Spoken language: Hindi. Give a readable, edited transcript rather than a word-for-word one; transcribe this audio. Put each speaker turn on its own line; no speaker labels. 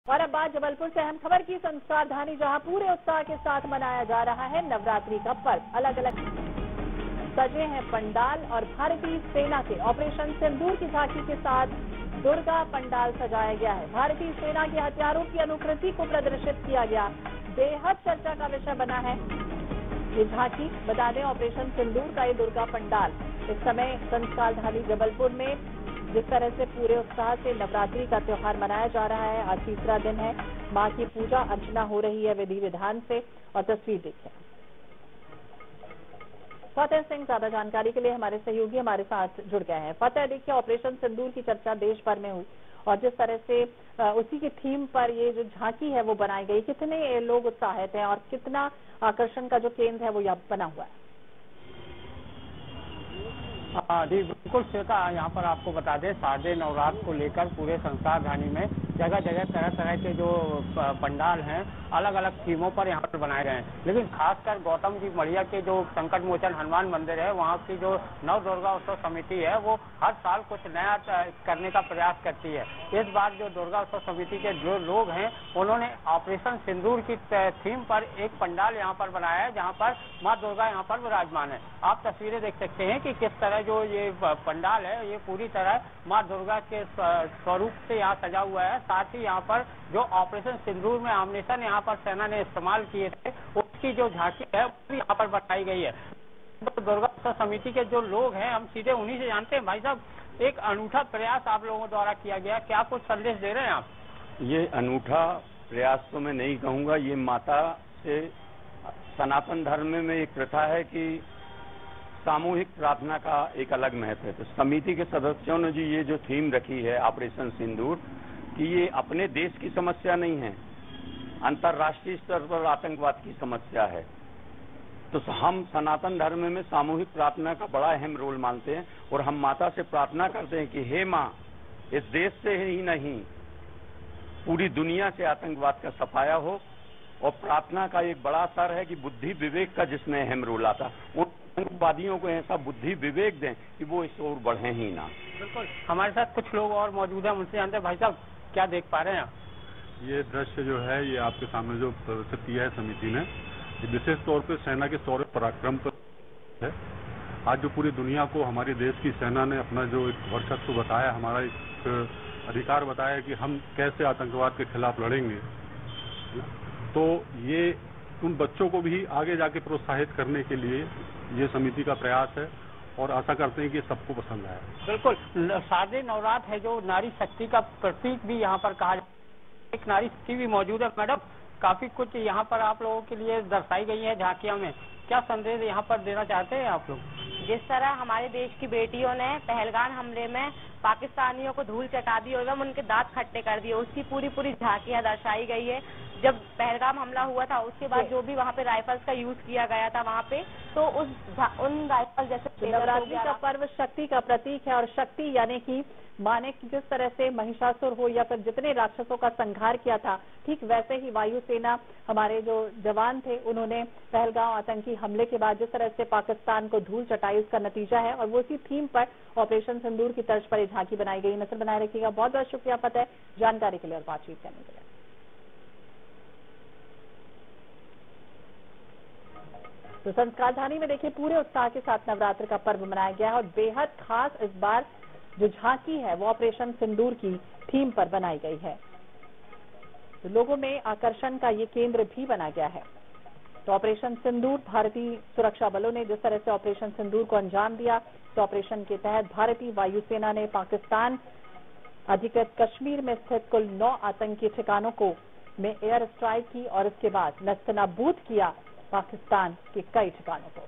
और अब बात जबलपुर से अहम खबर की। संस्कार धानी जहां पूरे उत्साह के साथ मनाया जा रहा है नवरात्रि का पर्व। अलग अलग सजे हैं पंडाल और भारतीय सेना के ऑपरेशन सिंदूर की झांकी के साथ दुर्गा पंडाल सजाया गया है। भारतीय सेना के हथियारों की अनुकृति को प्रदर्शित किया गया। बेहद चर्चा का विषय बना है ये झांकी। बता दें, ऑपरेशन सिंदूर का ये दुर्गा पंडाल इस समय संस्कार धानी जबलपुर में जिस तरह से पूरे उत्साह से नवरात्रि का त्योहार मनाया जा रहा है। आज तीसरा दिन है, मां की पूजा अर्चना हो रही है विधि विधान से। और तस्वीर देखिए। फतेह सिंह ज्यादा जानकारी के लिए हमारे सहयोगी हमारे साथ जुड़ गए हैं। फतेह, देखिए, ऑपरेशन सिंदूर की चर्चा देश भर में हुई और जिस तरह से उसी की थीम पर ये जो झांकी है वो बनाई गई, कितने लोग उत्साहित हैं और कितना आकर्षण का जो केंद्र है वो यहाँ बना हुआ है?
जी बिल्कुल श्वेता, यहाँ पर आपको बता दें, शारदीय नवरात्र को लेकर पूरे संस्कार धानी में जगह जगह तरह तरह के जो पंडाल हैं अलग अलग थीमों पर यहाँ पर बनाए गए हैं। लेकिन खासकर गौतम जी मढ़िया के जो संकट मोचन हनुमान मंदिर है, वहाँ की जो नव दुर्गा उत्सव समिति है वो हर साल कुछ नया करने का प्रयास करती है। इस बार जो दुर्गा उत्सव समिति के जो लोग हैं उन्होंने ऑपरेशन सिंदूर की थीम पर एक पंडाल यहाँ पर बनाया है, जहाँ पर माँ दुर्गा यहाँ पर विराजमान है। आप तस्वीरें देख सकते हैं कि किस तरह जो ये पंडाल है ये पूरी तरह माँ दुर्गा के स्वरूप से यहाँ सजा हुआ है। साथ ही यहाँ पर जो ऑपरेशन सिंदूर में आमनेशन यहाँ पर सेना ने इस्तेमाल किए थे उसकी जो झांकी है वो भी यहाँ पर बनाई गई है। तो दुर्गा उत्सव समिति के जो लोग हैं हम सीधे उन्हीं से जानते हैं। भाई साहब, एक अनूठा प्रयास आप लोगों द्वारा किया गया, क्या कुछ संदेश दे रहे हैं आप?
ये अनूठा प्रयास तो मैं नहीं कहूँगा, ये माता से सनातन धर्म में एक प्रथा है कि सामूहिक प्रार्थना का एक अलग महत्व है। तो समिति के सदस्यों ने जी ये जो थीम रखी है ऑपरेशन सिंदूर कि ये अपने देश की समस्या नहीं है, अंतर्राष्ट्रीय स्तर पर आतंकवाद की समस्या है। तो हम सनातन धर्म में सामूहिक प्रार्थना का बड़ा अहम रोल मानते हैं और हम माता से प्रार्थना करते हैं कि हे माँ, इस देश से ही नहीं पूरी दुनिया से आतंकवाद का सफाया हो। और प्रार्थना का एक बड़ा असर है कि बुद्धि विवेक का जिसमें अहम रोल आता, उन आतंकवादियों को ऐसा बुद्धि विवेक दें कि वो इस ओर बढ़े ही ना।
बिल्कुल, हमारे साथ कुछ लोग और मौजूद हैं, उनसे जानते हैं। भाई साहब, क्या देख पा रहे हैं आप?
ये दृश्य जो है ये आपके सामने जो प्रदर्शित किया है समिति ने, ये विशेष तौर पे सेना के शौर्य पराक्रम पर है। आज जो पूरी दुनिया को हमारे देश की सेना ने अपना जो एक वर्चस्व बताया, हमारा एक अधिकार बताया कि हम कैसे आतंकवाद के खिलाफ लड़ेंगे, तो ये उन बच्चों को भी आगे जाके प्रोत्साहित करने के लिए ये समिति का प्रयास है और आशा करते हैं कि सबको पसंद आए।
बिल्कुल, शारदीय नवरात्र है जो नारी शक्ति का प्रतीक भी यहाँ पर कहा, एक नारी शक्ति भी मौजूद है। मैडम, काफी कुछ यहाँ पर आप लोगों के लिए दर्शाई गई है झांकियां में, क्या संदेश यहाँ पर देना चाहते हैं आप लोग?
जिस तरह हमारे देश की बेटियों ने पहलगाम हमले में पाकिस्तानियों को धूल चटा दी और उनके दांत खट्टे कर दिए, उसकी पूरी झांकियां दर्शाई गई है। जब पहलगाम हमला हुआ था उसके बाद जो भी वहाँ पे राइफल्स का यूज किया गया था वहाँ पे, तो उन राइफल जैसे
नवरात्रि का पर्व शक्ति का प्रतीक है। और शक्ति यानी कि माँ ने जिस तरह से महिषासुर हो या फिर जितने राक्षसों का संहार किया था, ठीक वैसे ही वायुसेना हमारे जो जवान थे उन्होंने पहलगाम आतंकी हमले के बाद जिस तरह से पाकिस्तान को धूल चटाई, उसका नतीजा है। और वो इसी थीम पर ऑपरेशन सिंदूर की तर्ज पर झांकी बनाई गई। नजर बनाए रखिएगा। बहुत बहुत शुक्रिया फतेह जानकारी के लिए और बातचीत करने के लिए। तो संस्कार धानी में देखिए पूरे उत्साह के साथ नवरात्र का पर्व मनाया गया है और बेहद खास इस बार जो झांकी है वो ऑपरेशन सिंदूर की थीम पर बनाई गई है। तो लोगों में आकर्षण का ये केंद्र भी बना गया है। तो ऑपरेशन सिंदूर, भारतीय सुरक्षा बलों ने जिस तरह से ऑपरेशन सिंदूर को अंजाम दिया, तो ऑपरेशन के तहत भारतीय वायुसेना ने पाकिस्तान अधिकृत कश्मीर में स्थित कुल 9 आतंकी ठिकानों को में एयर स्ट्राइक की और इसके बाद नस्तनाबूद किया पाकिस्तान के कई ठिकानों को।